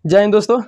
जय हिंद दोस्तों।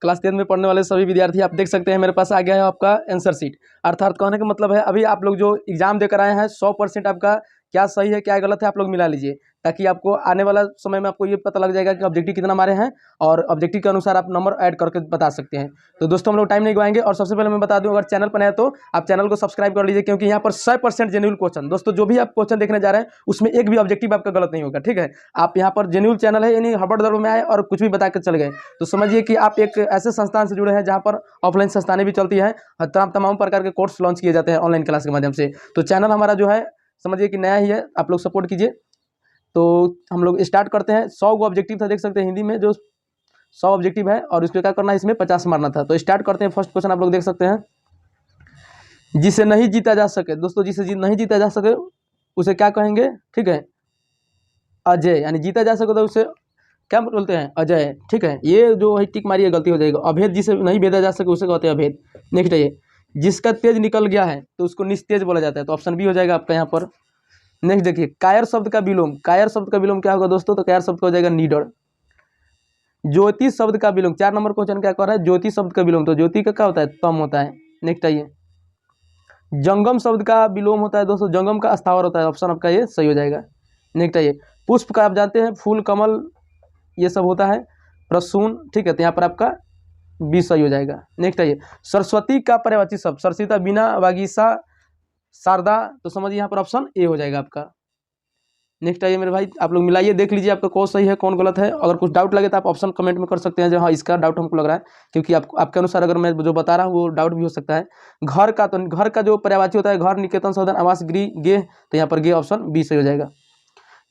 क्लास 10 में पढ़ने वाले सभी विद्यार्थी आप देख सकते हैं मेरे पास आ गया है आपका आंसर शीट। अर्थात कहने का मतलब है अभी आप लोग जो एग्जाम देकर आए हैं 100% आपका क्या सही है क्या गलत है आप लोग मिला लीजिए, ताकि आपको आने वाला समय में आपको ये पता लग जाएगा कि ऑब्जेक्टिव कितना मारे हैं और ऑब्जेक्टिव के अनुसार आप नंबर ऐड करके बता सकते हैं। तो दोस्तों हम लोग टाइम नहीं गवाएंगे और सबसे पहले मैं बता दूं, अगर चैनल पर नए हैं तो आप चैनल को सब्सक्राइब कर लीजिए, क्योंकि यहाँ पर 100% जेन्युइन क्वेश्चन दोस्तों जो भी आप क्वेश्चन देखने जा रहे हैं उसमें एक भी ऑब्जेक्टिव आपका गलत नहीं होगा। ठीक है, आप यहाँ पर जेन्युइन चैनल है, यानी हबड़ दड़ों में आए और कुछ भी बता के चल गए तो समझिए कि आप एक ऐसे संस्थान से जुड़े हैं जहाँ पर ऑफलाइन संस्थानें भी चलती हैं, तमाम प्रकार के कोर्स लॉन्च किए जाते हैं ऑनलाइन क्लास के माध्यम से। तो चैनल हमारा जो है समझिए कि नया ही है, आप लोग सपोर्ट कीजिए। तो हम लोग स्टार्ट करते हैं। 100 गो ऑब्जेक्टिव था, देख सकते हैं हिंदी में जो 100 ऑब्जेक्टिव है और इसको क्या करना है, इसमें 50 मारना था। तो स्टार्ट करते हैं। फर्स्ट क्वेश्चन आप लोग देख सकते हैं, जिसे नहीं जीता जा सके। दोस्तों जिसे नहीं जीता जा सके उसे क्या कहेंगे? ठीक है, अजय। यानी जीता जा सके तो उसे क्या बोलते हैं? अजय। ठीक है, ये जो है टिक मारिए, गलती हो जाएगा। अभेद, जिसे नहीं भेदा जा सके उसे कहते हैं अभेद। नेक्स्ट है ये, जिसका तेज निकल गया है तो उसको निस्तेज बोला जाता है। तो ऑप्शन बी हो जाएगा आपका यहाँ पर। नेक्स्ट देखिए, कायर शब्द का विलोम। कायर शब्द का विलोम क्या होगा दोस्तों? तो कायर शब्द का हो जाएगा नीडर। ज्योति शब्द का विलोम, 4 नंबर क्वेश्चन क्या कर रहा है? ज्योति शब्द का विलोम। तो ज्योति का क्या होता है? तम होता है। नेक्स्ट आइए, जंगम शब्द का विलोम होता है दोस्तों, जंगम का स्थावर होता है। ऑप्शन आपका ये सही हो जाएगा। नेक्स्ट आइए, पुष्प का आप जानते हैं, फूल, कमल, ये सब होता है। प्रसून। ठीक है, तो यहाँ पर आपका बी सही हो जाएगा। नेक्स्ट आइए, सरस्वती का पर्यायवाची शब्द। सरसिता, बीना, वागीसा, शारदा। तो समझिए यहाँ पर ऑप्शन ए हो जाएगा आपका। नेक्स्ट आइए मेरे भाई, आप लोग मिलाइए, देख लीजिए आपका कौन सही है कौन गलत है। अगर कुछ डाउट लगे तो आप ऑप्शन कमेंट में कर सकते हैं जो हाँ इसका डाउट हमको लग रहा है, क्योंकि आपके अनुसार अगर मैं जो बता रहा हूँ वो डाउट भी हो सकता है। घर का, तो घर का जो पर्यायवाची होता है, घर, निकेतन, सदन, आवास, गृह, गेह। तो यहाँ पर गेह ऑप्शन बी सही हो जाएगा।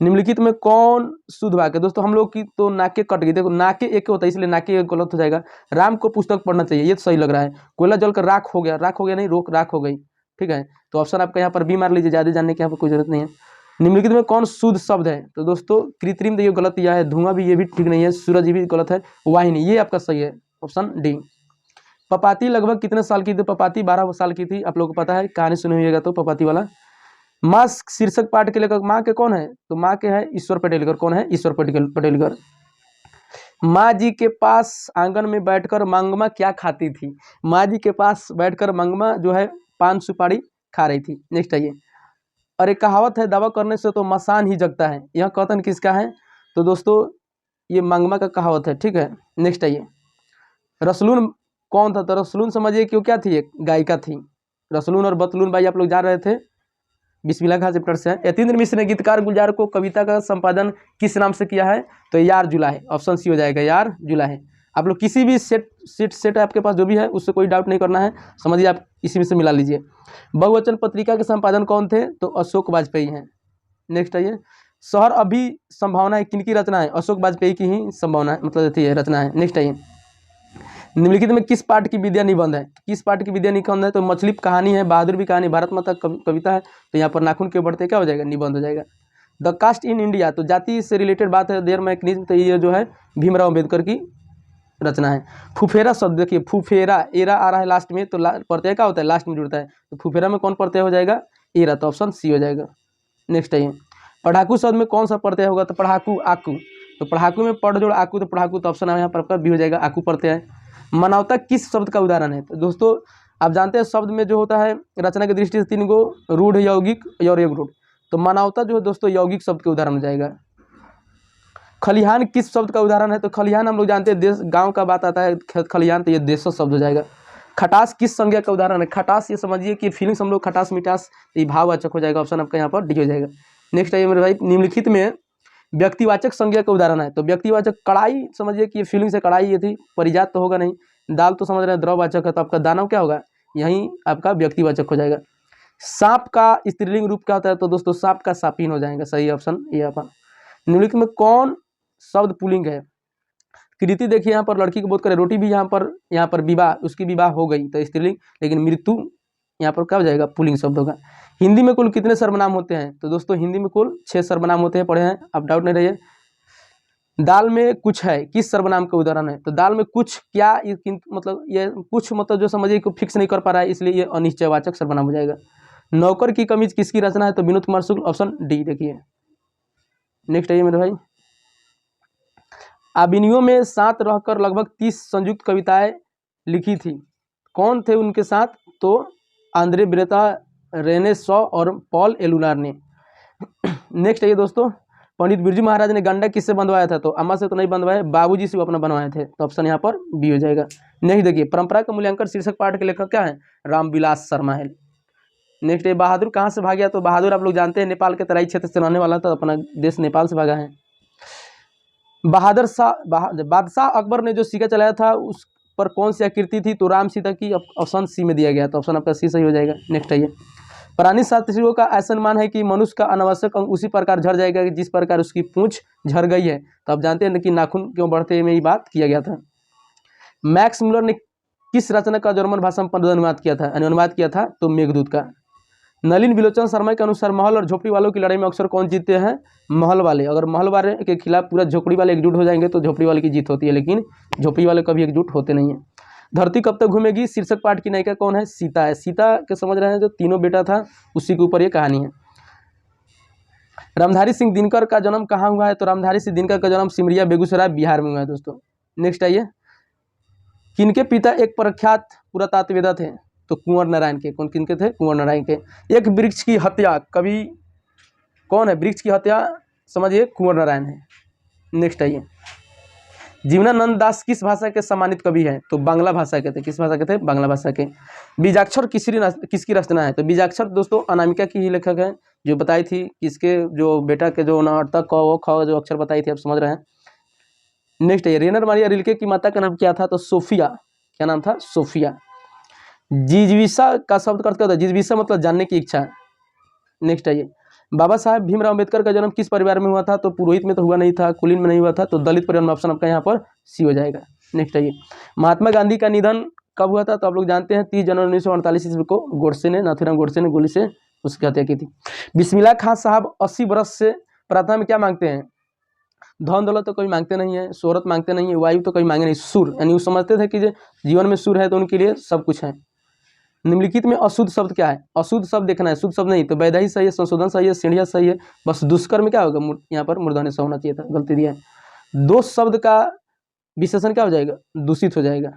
निम्नलिखित में कौन शुद्ध वाक्य? दोस्तों हम लोग की तो नाके कट गई। देखो नाके एक होता है, इसलिए नाके एक गलत हो जाएगा। राम को पुस्तक पढ़ना चाहिए, ये तो सही लग रहा है। कोयला जलकर राख हो गया, राख हो गया नहीं, रोक राख हो गई। ठीक है, तो ऑप्शन आपका यहाँ पर बी मार लीजिए, ज़्यादा जानने की यहाँ पर कोई जरूरत नहीं है। निम्नलिखित में कौन शुद्ध शब्द है? तो दोस्तों कृत्रिम, ये गलत दिया है। धुआं भी, ये भी ठीक नहीं है। सूरज भी गलत है। वाहिनी, ये आपका सही है, ऑप्शन डी। पपाती लगभग कितने साल की थी? पपाती 12 साल की थी, आप लोगों को पता है, कहानी सुनी हुईगा तो पपाती वाला। माँ शीर्षक पाठ के लेखक माँ के कौन है? तो माँ के है ईश्वर पटेलकर। कौन है? ईश्वर पटेलकर। माँ जी के पास आंगन में बैठकर मंगमा क्या खाती थी? माँ जी के पास बैठकर मंगमा जो है पान सुपारी खा रही थी। नेक्स्ट आइए, और एक कहावत है, दावा करने से तो मसान ही जगता है। यह कथन किसका है? तो दोस्तों ये मंगमा का कहावत है। ठीक है, नेक्स्ट आइए, रसलून कौन था? तो रसलून समझिए कि वो क्या थी? एक गायिका थी। रसलून और बतलून भाई आप लोग जान रहे थे, बिस्मिल्लाह खां चैप्टर से है। यतीन्द्र मिश्र ने गीतकार गुलजार को कविता का संपादन किस नाम से किया है? तो यार जुलाहे। ऑप्शन सी हो जाएगा, यार जुलाहे। आप लोग किसी भी सेट आपके पास जो भी है उससे कोई डाउट नहीं करना है, समझिए आप इसी में से मिला लीजिए। बहुवचन पत्रिका के संपादन कौन थे? तो अशोक वाजपेयी हैं। नेक्स्ट आइए, शहर अभी संभावना है, किनकी रचना है? अशोक वाजपेयी की ही संभावना है, मतलब है रचना है। नेक्स्ट आइए, निम्नलिखित में किस पाठ की विद्या निबंध है? किस पाठ की विद्या निबंध है? तो मछली कहानी है, बहादुर भी कहानी, भारत माता कविता है। तो यहाँ पर नाखून के बढ़ते क्या हो जाएगा? निबंध हो जाएगा। द कास्ट इन इंडिया, तो जाति से रिलेटेड बात है, देयर मैकेनिज्म। तो ये जो है भीमराव अम्बेडकर की रचना है। फुफेरा शब्द देखिए, फुफेरा, एरा आ रहा है लास्ट में, तो प्रत्यय क्या होता है? लास्ट में जुड़ता है। तो फुफेरा में कौन प्रत्यय हो जाएगा? एरा। तो ऑप्शन सी हो जाएगा। नेक्स्ट आइए, पढ़ाकू शब्द में कौन सा प्रत्यय होगा? तो पढ़ाकू, आकू। तो पढ़ाकू में पढ़ जोड़ आकू, तो पढ़ाकू। तो ऑप्शन यहाँ पर आपका बी हो जाएगा, आकू प्रत्यय है। मानवता किस शब्द का उदाहरण है? तो दोस्तों आप जानते हैं शब्द में जो होता है रचना की दृष्टि से 3 गो, रूढ़, यौगिक और एक रूढ़। तो मानवता जो है दोस्तों यौगिक शब्द के उदाहरण हो जाएगा। खलिहान किस शब्द का उदाहरण है? तो खलिहान हम लोग जानते हैं देश, गांव का बात आता है खलिहान, तो ये देश शब्द हो जाएगा। खटास किस संज्ञा का उदाहरण है? खटास ये समझिए कि फीलिंग्स हम लोग खटास मिठास, ये भाववाचक हो जाएगा। ऑप्शन आपका यहाँ पर डी हो जाएगा। नेक्स्ट आइए मेरे भाई, निम्नलिखित में व्यक्तिवाचक संज्ञा का उदाहरण है। तो व्यक्तिवाचक, कढ़ाई समझिए कि ये फीलिंग से कढ़ाई ये थी, परिजात तो होगा नहीं। दाल तो समझ रहे हैं द्रववाचक है, तो आपका दानव क्या होगा? यहीं आपका व्यक्तिवाचक हो जाएगा। सांप का स्त्रीलिंग रूप क्या होता है? तो दोस्तों सांप का सापिन हो जाएगा। सही ऑप्शन ये आपका। निम्नलिखित में कौन शब्द पुल्लिंग है? कृति देखिए यहाँ पर लड़की को बोध करे, रोटी भी यहाँ पर विवाह, उसकी विवाह हो गई तो स्त्रीलिंग, लेकिन मृत्यु यहाँ पर क्या हो जाएगा? पुल्लिंग शब्द होगा। हिंदी में कुल कितने सर्वनाम होते हैं? तो दोस्तों हिंदी में कुल 6 सर्वनाम होते हैं, पढ़े हैं आप, डाउट नहीं रहिए। दाल में कुछ है किस सर्वनाम का उदाहरण है? तो दाल में कुछ क्या, मतलब ये कुछ मतलब जो समझिए को फिक्स नहीं कर पा रहा है, इसलिए ये अनिश्चयवाचक सर्वनाम हो जाएगा। नौकर की कमीज किसकी रचना है? तो विनोद कुमार शुक्ल। ऑप्शन डी देखिए। नेक्स्ट आइए मेरे भाई, आबिनियो में साथ रहकर लगभग 30 संयुक्त कविताएं लिखी थी। कौन थे उनके साथ? तो आंद्रे ब्रेता, रेने शॉ और पॉल एलुनार ने। नेक्स्ट है ये दोस्तों, पंडित बिरजू महाराज ने गंडक किससे बंधवाया था? तो अम्मा से तो नहीं बंधवाया, बाबूजी से वो अपना बनवाए थे, तो ऑप्शन यहाँ पर बी हो जाएगा। नेक्स्ट देखिए, परंपरा का मूल्यांकन शीर्षक पाठ के लेखक क्या है? रामविलास शर्मा है। नेक्स्ट है, बहादुर कहाँ से भाग गया? तो बहादुर आप लोग जानते हैं नेपाल के तराई क्षेत्र से रहने वाला था, अपना देश नेपाल से भागा है। बादशाह अकबर ने जो सिक्का चलाया था उस पर कौन सी आकृति थी? तो राम सीता की, ऑप्शन सी में दिया गया, तो ऑप्शन आपका सी सही हो जाएगा। नेक्स्ट आइए, प्राणी शास्त्रियों का ऐसा अनुमान है कि मनुष्य का अनावश्यक अंग उसी प्रकार झड़ जाएगा जिस प्रकार उसकी पूंछ झड़ गई है। तो आप जानते हैं कि नाखून क्यों बढ़ते में ही बात किया गया था। मैक्स मुलर ने किस रचना का जर्मन भाषा में अनुवाद किया था? अनुवाद किया था तो मेघदूत का। नलिन विलोचन शर्मा के अनुसार महल और झोपड़ी वालों की लड़ाई में अक्सर कौन जीतते हैं? महल वाले। अगर महल वाले के खिलाफ पूरा झोपड़ी वाले एकजुट हो जाएंगे तो झोपड़ी वाले की जीत होती है, लेकिन झोपड़ी वाले कभी एकजुट होते नहीं है। धरती कब तक घूमेगी शीर्षक पाठ की नायिका कौन है? सीता है। सीता के समझ रहे हैं, जो तीनों बेटा था उसी के ऊपर ये कहानी है। रामधारी सिंह दिनकर का जन्म कहाँ हुआ है? तो रामधारी सिंह दिनकर का जन्म सिमरिया बेगूसराय बिहार में हुआ है दोस्तों। नेक्स्ट आइए, किनके पिता एक प्रख्यात पुरातत्ववेत्ता थे? तो कुंवर नारायण के। कौन किनके थे? कुंवर नारायण के। एक वृक्ष की हत्या, कवि कौन है? वृक्ष की हत्या समझिए कुंवर नारायण है। नेक्स्ट आइए, जीवनानंद दास किस भाषा के सम्मानित कवि हैं? तो बांग्ला भाषा के थे। किस भाषा के थे? बांग्ला भाषा के। बीजाक्षर किसकी रचना है? तो बीजाक्षर दोस्तों अनामिका की ही लेखक है, जो बताई थी किसके, जो बेटा के जो नाटक क ख जो अक्षर बताई थी, आप समझ रहे हैं। नेक्स्ट है, रेनर मारिया रिल्के की माता का नाम क्या था? तो सोफिया। क्या नाम था? सोफिया। जिज्विसा का शब्द अर्थ क्या होता है? जिज्विसा मतलब जानने की इच्छा। नेक्स्ट आइए, बाबा साहेब भीमराव अम्बेडकर का जन्म किस परिवार में हुआ था? तो पुरोहित में तो हुआ नहीं था, कुलीन में नहीं हुआ था, तो दलित परिवार में, ऑप्शन आपका यहाँ पर सी हो जाएगा। नेक्स्ट आइए, महात्मा गांधी का निधन कब हुआ था? तो आप लोग जानते हैं 30 जनवरी 1948 ईस्वी को गोडसे ने, नाथूराम गोडसे ने गोली से उसकी हत्या की थी। बिस्मिल्लाह खां साहब 80 वर्ष से प्रार्थना में क्या मांगते हैं? धन दौलत तो कभी मांगते नहीं है, शोहरत मांगते नहीं है, वायु तो कभी मांगे नहीं, सुर, यानी वो समझते थे कि जो जीवन में सुर है तो उनके लिए सब कुछ है। निम्नलिखित में अशुद्ध शब्द क्या है? अशुद्ध शब्द देखना है, शुद्ध शब्द नहीं। तो वैदेही सही है, संशोधन सही है, सीढ़िया सही है, बस दुष्कर्म क्या होगा? यहाँ पर मूर्धन्य स होना चाहिए था, गलती दिया है। दोष शब्द का विशेषण क्या हो जाएगा? दूषित हो जाएगा।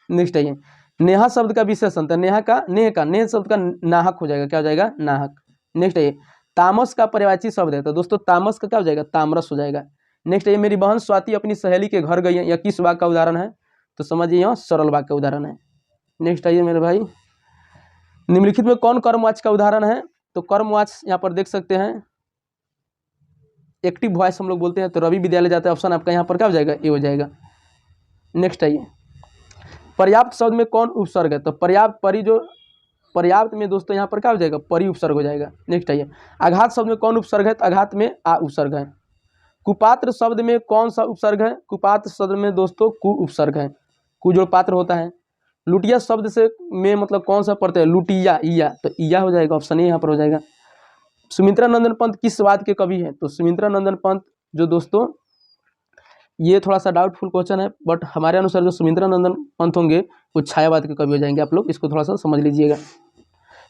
नेक्स्ट आइए, नेहा शब्द का विशेषण, तो नेह शब्द का नाहक हो जाएगा, क्या हो जाएगा? नाहक। नेक्स्ट आइए, तामस का पर्यायवाची शब्द है, तो दोस्तों तामस का क्या हो जाएगा? तामरस हो जाएगा। नेक्स्ट आइए, मेरी बहन स्वाति अपनी सहेली के घर गई है, यह किस वाक्य का उदाहरण है? तो समझिए यहाँ सरल वाक्य का उदाहरण है। नेक्स्ट आइए मेरे भाई, निम्नलिखित में कौन कर्मवाच्य का उदाहरण है? तो कर्मवाच्य यहाँ पर देख सकते हैं, एक्टिव वॉइस हम लोग बोलते हैं, तो रवि विद्यालय जाता है, ऑप्शन आपका यहाँ पर क्या हो जाएगा? ए हो जाएगा। नेक्स्ट आइए, पर्याप्त शब्द में कौन उपसर्ग है? तो पर्याप्त में दोस्तों यहाँ पर क्या हो जाएगा? परि उपसर्ग हो जाएगा। नेक्स्ट आइए, आघात शब्द में कौन उपसर्ग है? तो आघात में आ उपसर्ग है। कुपात्र शब्द में कौन सा उपसर्ग है? कुपात्र शब्द में दोस्तों कु उपसर्ग है, कु जो पात्र होता है। लुटिया शब्द से में मतलब कौन सा पड़ता है? लुटिया, ईया, तो ईया हो जाएगा, ऑप्शन ए यहाँ पर हो जाएगा। सुमित्रा नंदन पंत किस वाद के कवि हैं? तो सुमित्रा नंदन पंत जो दोस्तों, ये थोड़ा सा डाउटफुल क्वेश्चन है, बट हमारे अनुसार जो सुमित्रा नंदन पंत होंगे वो छायावाद के कवि हो जाएंगे। आप लोग इसको थोड़ा सा समझ लीजिएगा।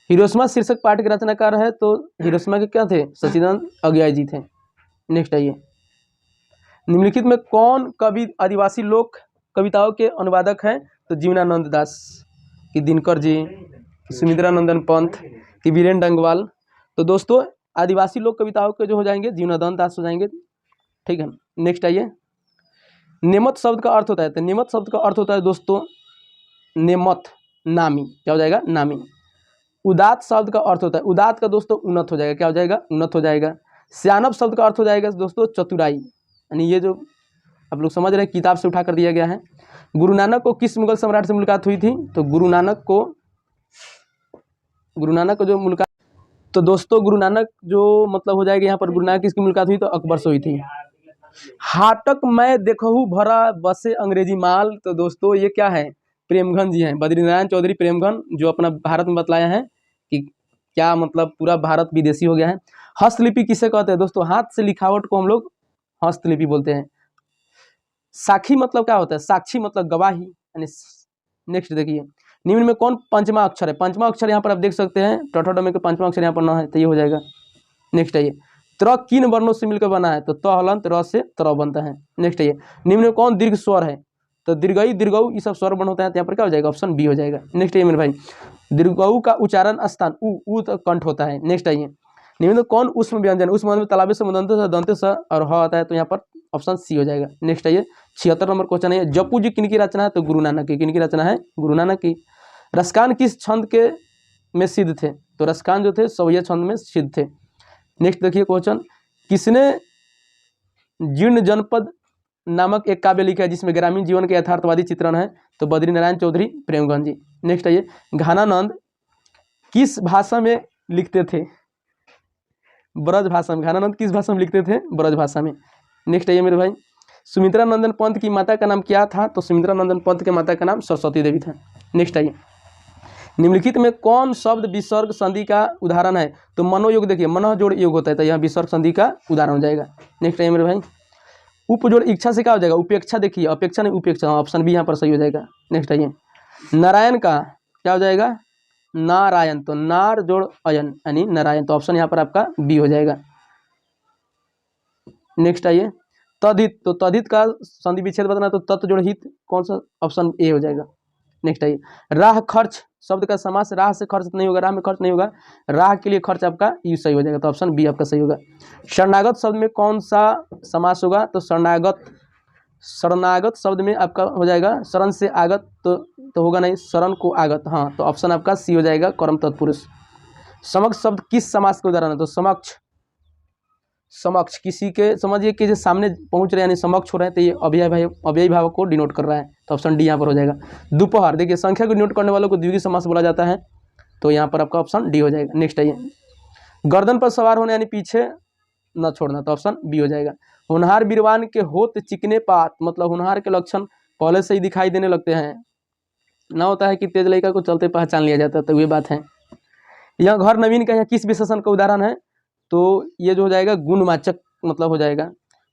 हिरोशिमा शीर्षक पाठ के रचनाकार है, तो हिरोशिमा के क्या थे? सच्चिदानंद अज्ञाय जी थे। नेक्स्ट आइए, निम्नलिखित में कौन कवि आदिवासी लोक कविताओं के अनुवादक हैं? तो जीवनानंद दास, कि दिनकर जी, कि सुमित्रा नंदन पंत, कि वीरेन डंगवाल। तो दोस्तों आदिवासी लोक कविताओं के जो हो जाएंगे जीवनानंद दास हो जाएंगे, ठीक है। नेक्स्ट आइए, नेमत शब्द का अर्थ होता है, तो नेमत शब्द का अर्थ होता है दोस्तों नेमत, नामी, क्या हो जाएगा? नामी। उदात शब्द का अर्थ होता है, उदात का दोस्तों उन्नत हो जाएगा, क्या हो जाएगा? उन्नत हो जाएगा। सियानब शब्द का अर्थ हो जाएगा दोस्तों चतुराई, यानी ये जो आप लोग समझ रहे हैं किताब से उठा कर दिया गया है। गुरु नानक को किस मुगल सम्राट से मुलाकात हुई थी? तो गुरु नानक को जो मुलाकात, तो दोस्तों गुरु नानक जो मतलब हो जाएगा यहाँ पर, गुरु नानक किसकी मुलाकात हुई? तो अकबर से हुई थी। हाटक मैं देखहू भरा बसे अंग्रेजी माल, तो दोस्तों ये क्या है? प्रेमघन जी हैं, बद्रीनारायण चौधरी प्रेमघन, जो अपना भारत में बतलाया है कि क्या मतलब पूरा भारत विदेशी हो गया है। हस्तलिपि किसे कहते हैं? दोस्तों हाथ से लिखावट को हम लोग हस्तलिपि बोलते हैं। साखी मतलब क्या होता है? साक्षी मतलब गवाही, यानी। नेक्स्ट देखिए, निम्न में कौन पंचमा अक्षर है? पंचमा अक्षर यहाँ पर आप देख सकते हैं, टोटोडमे के पंचमा अक्षर यहाँ पर न है, तो ये हो जाएगा। नेक्स्ट आइए, त्र किन वर्णों से मिलकर बना है? तो त हलंत र से त्र बनता है। नेक्स्ट ये निम्न में कौन दीर्घ स्वर है? तो दीर्घई दीर्घऊ ये सब स्वर वर्ण होता है, तो यहाँ पर क्या हो जाएगा? ऑप्शन बी हो जाएगा। नेक्स्ट ये मेरे भाई दीर्घऊ का उच्चारण स्थान उ तो कंठ होता है। नेक्स्ट आइए निम्न में कौन उष्म व्यंजन? उष्म में तालाबे से मुदंत से दंत से और ह आता है, तो यहाँ पर ऑप्शन सी हो जाएगा। नेक्स्ट आइए 76 नंबर क्वेश्चन है जपू जी किनकी रचना है? तो गुरु नानक की। किनकी रचना है? गुरु नानक की। रसकान किस छंद के में सिद्ध थे? तो रसकान जो थे सवैया छंद में सिद्ध थे। नेक्स्ट देखिए क्वेश्चन किसने जीर्ण जनपद नामक एक काव्य लिखा है जिसमें ग्रामीण जीवन के यथार्थवादी चित्रण है? तो बद्री नारायण चौधरी प्रेमगंज जी। नेक्स्ट आइए घनानंद किस भाषा में लिखते थे? ब्रज भाषा में। घनानंद किस भाषा में लिखते थे? ब्रज भाषा में। नेक्स्ट आइए मेरे भाई सुमित्रा नंदन पंत की माता का नाम क्या था? तो सुमित्रा नंदन पंत के माता का नाम सरस्वती देवी था। नेक्स्ट आइए निम्नलिखित में कौन शब्द विसर्ग संधि का उदाहरण है? तो मनोयोग देखिए मनोह जोड़ योग होता है, तो यह विसर्ग संधि का उदाहरण हो जाएगा। नेक्स्ट आइए मेरे भाई उपजोड़ इच्छा से क्या हो जाएगा? उपेक्षा देखिए अपेक्षा नहीं उपेक्षा, ऑप्शन बी यहाँ पर सही हो जाएगा। नेक्स्ट आइए नारायण का क्या हो जाएगा? नारायण, तो नार जोड़ अयन यानी नारायण, तो ऑप्शन यहाँ पर आपका बी हो जाएगा। नेक्स्ट आइए तद्धित, तो तद्धित का संधि विच्छेद बताना, तो तत् जोड़ हित कौन सा? ऑप्शन ए हो जाएगा। नेक्स्ट आइए राह खर्च शब्द का समास राह से खर्च नहीं होगा, राह में खर्च नहीं होगा, राह के लिए खर्च आपका यू सही हो जाएगा, तो ऑप्शन बी आपका सही होगा। शरणागत शब्द में कौन सा समास होगा? तो शरणागत शब्द में आपका हो जाएगा शरण से आगत, तो होगा नहीं, शरण को आगत, हाँ, तो ऑप्शन आपका सी हो जाएगा कर्म तत्पुरुष। समक्ष शब्द किस समास का उदाहरण है? तो समक्ष किसी के समझिए कि जो सामने पहुंच रहे हैं यानी समक्ष हो रहे हैं, तो ये अव्ययी भाव को डिनोट कर रहा है, तो ऑप्शन डी यहाँ पर हो जाएगा। दोपहर देखिए संख्या को डिनोट करने वालों को द्विगुणी समास बोला जाता है, तो यहाँ पर आपका ऑप्शन डी हो जाएगा। नेक्स्ट आइए गर्दन पर सवार होने यानी पीछे न छोड़ना, तो ऑप्शन बी हो जाएगा। होनहार बीरवान के होत चिकने पात, मतलब होनहार के लक्षण पहले से ही दिखाई देने लगते हैं, ना होता है कि तेज लड़का को चलते पहचान लिया जाता है, तो ये बात है। यह घर नवीन का यहाँ किस विशेषण का उदाहरण है? तो ये जो हो जाएगा गुणवाचक मतलब हो जाएगा।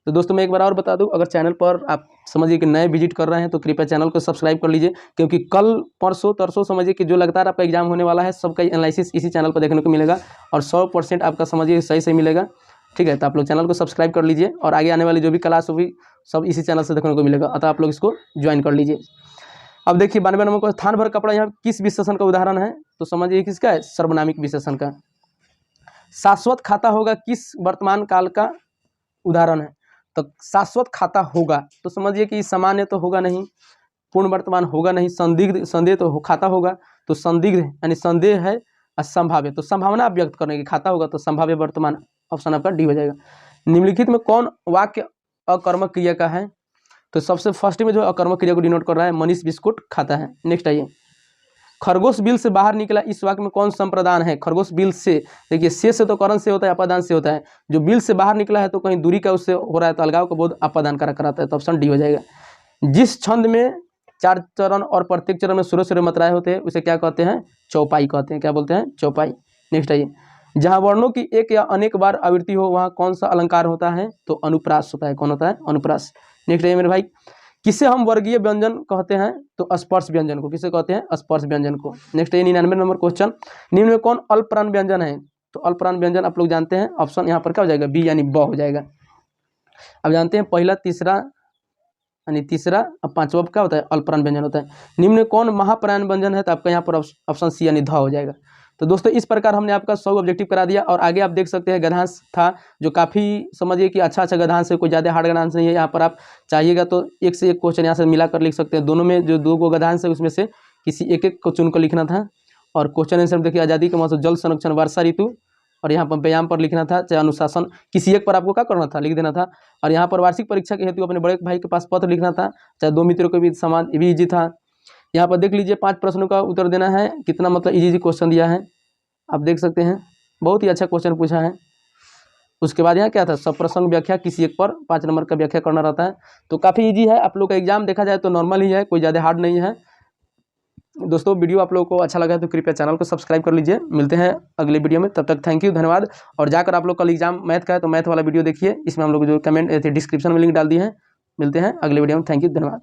तो दोस्तों मैं एक बार और बता दूं, अगर चैनल पर आप समझिए कि नए विजिट कर रहे हैं तो कृपया चैनल को सब्सक्राइब कर लीजिए, क्योंकि कल परसों तरसों समझिए कि जो लगातार आपका एग्जाम होने वाला है सबका एनालिसिस इसी चैनल पर देखने को मिलेगा और 100% आपका समझिए सही मिलेगा। ठीक है, तो आप लोग चैनल को सब्सक्राइब कर लीजिए और आगे आने वाली जो भी क्लास होगी सब इसी चैनल से देखने को मिलेगा, अतः आप लोग इसको ज्वाइन कर लीजिए। अब देखिए 92 नंबर को स्थान भर कपड़ा यहाँ किस विशेषण का उदाहरण है? तो समझिए किसका है? सर्वनामिक विशेषण का। शाश्वत खाता होगा किस वर्तमान काल का उदाहरण है? तो शाश्वत खाता होगा तो समझिए कि सामान्य तो होगा नहीं, पूर्ण वर्तमान होगा नहीं, संदिग्ध संदेह तो खाता होगा, तो संदिग्ध यानी संदेह है और संभाव्य, तो संभावना व्यक्त करने की खाता होगा, तो संभाव्य वर्तमान, ऑप्शन आपका डी हो जाएगा। निम्नलिखित में कौन वाक्य अकर्मक क्रिया का है? तो सबसे फर्स्ट में जो अकर्मक क्रिया को डिनोट कर रहा है मनीष बिस्कुट खाता है। नेक्स्ट आइए खरगोश बिल से बाहर निकला इस वाक्य में कौन संप्रदान है? खरगोश बिल से देखिए से तो करण से होता है, अपादान से होता है, जो बिल से बाहर निकला है तो कहीं दूरी का उससे हो रहा है, तो अलगाव का बोध अपादान कराता है, तो ऑप्शन डी हो जाएगा। जिस छंद में 4 चरण और प्रत्येक चरण में सुर मतराए होते हैं उसे क्या कहते हैं? चौपाई कहते हैं। क्या बोलते हैं? चौपाई। नेक्स्ट आइए जहाँ वर्णों की एक या अनेक बार आवृत्ति हो वहाँ कौन सा अलंकार होता है? तो अनुप्रास होता है। कौन होता है? अनुप्रास। नेक्स्ट आइए मेरे भाई किसे हम वर्गीय व्यंजन कहते हैं? तो स्पर्श व्यंजन को। किसे कहते हैं? स्पर्श व्यंजन को। नेक्स्ट है 99 नंबर क्वेश्चन निम्न में कौन अल्पप्राण व्यंजन है? तो अल्पप्राण व्यंजन आप लोग जानते हैं, ऑप्शन यहाँ पर क्या हो जाएगा? बी यानी ब हो जाएगा। अब जानते हैं पहला तीसरा यानी तीसरा और पांचवा क्या होता है? अल्पप्राण व्यंजन होता है। निम्न में कौन महाप्राण व्यंजन है? तो आपका यहाँ पर ऑप्शन सी यानी ध हो जाएगा। तो दोस्तों इस प्रकार हमने आपका 100 ऑब्जेक्टिव करा दिया और आगे आप देख सकते हैं गद्यांश था जो काफ़ी समझिए कि अच्छा गद्यांश है, कोई ज़्यादा हार्ड गद्यांश नहीं है। यहाँ पर आप चाहिएगा तो एक से एक क्वेश्चन यहाँ से मिला कर लिख सकते हैं। दोनों में जो 2 गो गद्यांश है उसमें से किसी एक को चुनकर लिखना था। और क्वेश्चन आंसर देखिए आज़ादी का मौसम, जल संरक्षण, वर्षा ऋतु, और यहाँ पर व्यायाम पर लिखना था, चाहे अनुशासन, किसी एक पर आपको क्या करना था? लिख देना था। और यहाँ पर वार्षिक परीक्षा के हेतु अपने बड़े भाई के पास पत्र लिखना था, चाहे 2 मित्रों के बीच समान, भी ईजी था। यहाँ पर देख लीजिए 5 प्रश्नों का उत्तर देना है, कितना मतलब ईजी क्वेश्चन दिया है आप देख सकते हैं, बहुत ही अच्छा क्वेश्चन पूछा है। उसके बाद यहाँ क्या था? सब प्रसंग व्याख्या, किसी एक पर 5 नंबर का व्याख्या करना रहता है। तो काफ़ी इजी है, आप लोग का एग्जाम देखा जाए तो नॉर्मल ही है, कोई ज़्यादा हार्ड नहीं है। दोस्तों वीडियो आप लोगों को अच्छा लगा तो कृपया चैनल को सब्सक्राइब कर लीजिए। मिलते हैं अगले वीडियो में, तब तक थैंक यू, धन्यवाद। और जाकर आप लोग कल एग्जाम मैथ का है तो मैथ वाला वीडियो देखिए, इसमें हम लोग जो कमेंट डिस्क्रिप्शन में लिंक डाल दिए हैं। मिलते हैं अगले वीडियो में, थैंक यू, धन्यवाद।